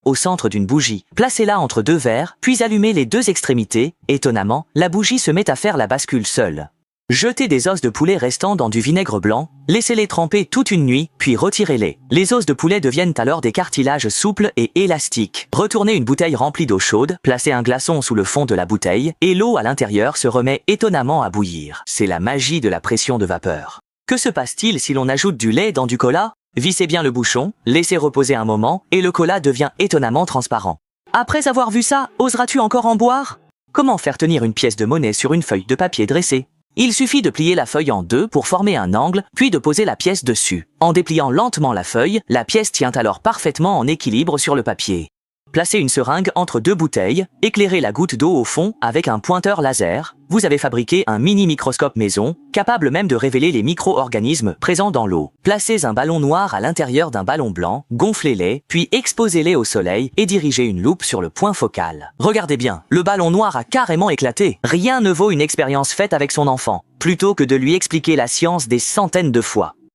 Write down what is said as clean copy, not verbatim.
au centre d'une bougie. Placez-la entre deux verres, puis allumez les deux extrémités. Étonnamment, la bougie se met à faire la bascule seule. Jetez des os de poulet restants dans du vinaigre blanc, laissez-les tremper toute une nuit, puis retirez-les. Les os de poulet deviennent alors des cartilages souples et élastiques. Retournez une bouteille remplie d'eau chaude, placez un glaçon sous le fond de la bouteille, et l'eau à l'intérieur se remet étonnamment à bouillir. C'est la magie de la pression de vapeur. Que se passe-t-il si l'on ajoute du lait dans du cola? Vissez bien le bouchon, laissez reposer un moment, et le cola devient étonnamment transparent. Après avoir vu ça, oseras-tu encore en boire? Comment faire tenir une pièce de monnaie sur une feuille de papier dressée? Il suffit de plier la feuille en deux pour former un angle, puis de poser la pièce dessus. En dépliant lentement la feuille, la pièce tient alors parfaitement en équilibre sur le papier. Placez une seringue entre deux bouteilles, éclairez la goutte d'eau au fond avec un pointeur laser. Vous avez fabriqué un mini-microscope maison, capable même de révéler les micro-organismes présents dans l'eau. Placez un ballon noir à l'intérieur d'un ballon blanc, gonflez-les, puis exposez-les au soleil et dirigez une loupe sur le point focal. Regardez bien, le ballon noir a carrément éclaté. Rien ne vaut une expérience faite avec son enfant, plutôt que de lui expliquer la science des centaines de fois.